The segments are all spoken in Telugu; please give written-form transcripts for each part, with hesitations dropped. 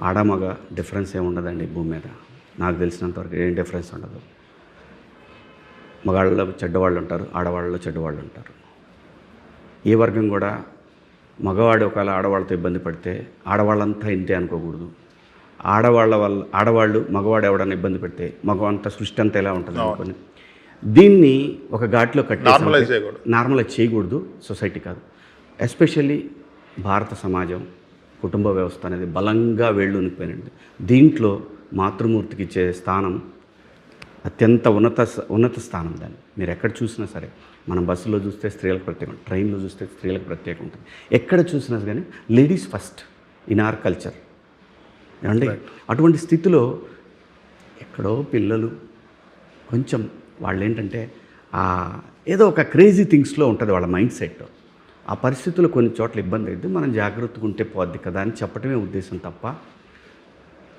ఆడమగ డిఫరెన్స్ ఏమి ఉండదండి భూమి మీద. నాకు తెలిసినంతవరకు ఏం డిఫరెన్స్ ఉండదు. మగాళ్ళలో చెడ్డవాళ్ళు ఉంటారు, ఆడవాళ్ళలో చెడ్డవాళ్ళు ఉంటారు. ఏ వర్గం కూడా మగవాడు ఒకవేళ ఆడవాళ్ళతో ఇబ్బంది పడితే ఆడవాళ్ళంతా ఇంతే అనుకోకూడదు. ఆడవాళ్ళు మగవాడు ఎవడన్నా ఇబ్బంది పెడితే మగవంతా సృష్టి అంతా ఎలా ఉంటుంది అనుకొని దీన్ని ఒక ఘాట్లో నార్మలైజ్ చేయకూడదు. సొసైటీ కాదు, ఎస్పెషల్లీ భారత సమాజం కుటుంబ వ్యవస్థ అనేది బలంగా వేళ్ళూనిపోయినది. దీంట్లో మాతృమూర్తికి ఇచ్చే స్థానం అత్యంత ఉన్నత స్థానం. దాన్ని మీరు ఎక్కడ చూసినా సరే, మనం బస్సులో చూస్తే స్త్రీలకు ప్రత్యేకం, ట్రైన్లో చూస్తే స్త్రీలకు ప్రత్యేకం ఉంటుంది. ఎక్కడ చూసినా కానీ ladies first in our culture ఏమండి. అటువంటి స్థితిలో ఎక్కడో పిల్లలు కొంచెం వాళ్ళు ఏంటంటే ఏదో ఒక క్రేజీ థింగ్స్లో ఉంటుంది వాళ్ళ మైండ్ సెట్. ఆ పరిస్థితుల్లో కొన్ని చోట్ల ఇబ్బంది అయితే మనం జాగ్రత్తగా ఉంటే పోద్ది కదా అని చెప్పటమే ఉద్దేశం తప్ప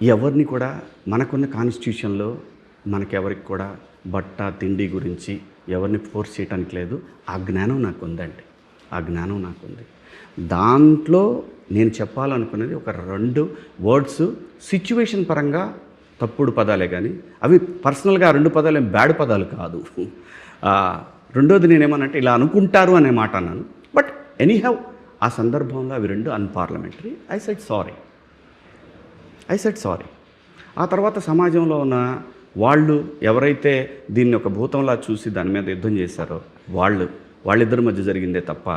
ఎవరిని కూడా మనకున్న కాన్స్టిట్యూషన్లో మనకెవరికి కూడా బట్ట తిండి గురించి ఎవరిని ఫోర్స్ చేయడానికి లేదు. ఆ జ్ఞానం నాకు ఉందండి, ఆ జ్ఞానం నాకుంది. దాంట్లో నేను చెప్పాలనుకునేది ఒక 2 వర్డ్స్ సిచ్యువేషన్ పరంగా తప్పుడు పదాలే, కానీ అవి పర్సనల్గా 2 పదాలు ఏం బ్యాడ్ పదాలు కాదు. రెండోది నేనేమనంటే ఇలా అనుకుంటారు అనే మాట అన్నాను. బట్ ఎనీహౌ ఆ సందర్భంలో అవి 2 అన్పార్లమెంటరీ. I said sorry. ఆ తర్వాత సమాజంలో ఉన్న వాళ్ళు ఎవరైతే దీన్ని ఒక భూతంలా చూసి దాని మీద యుద్ధం చేశారో వాళ్ళిద్దరి మధ్య జరిగిందే తప్ప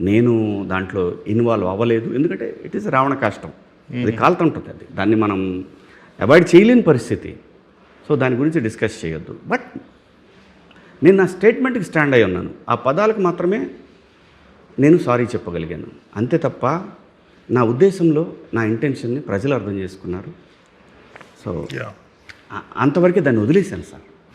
నేను దాంట్లో ఇన్వాల్వ్ అవ్వలేదు. ఎందుకంటే ఇట్ ఈస్ రావణ కాష్టం, అది కాలుతుంటుంది, అది దాన్ని మనం అవాయిడ్ చేయలేని పరిస్థితి. సో దాని గురించి డిస్కస్ చేయొద్దు. బట్ నేను నా స్టేట్మెంట్కి స్టాండ్ అయి ఉన్నాను. ఆ పదాలకు మాత్రమే నేను సారీ చెప్పగలిగాను, అంతే తప్ప నా ఉద్దేశంలో నా ఇంటెన్షన్ని ప్రజలు అర్థం చేసుకున్నారు. సో అంతవరకే దాన్ని వదిలేశాను సార్.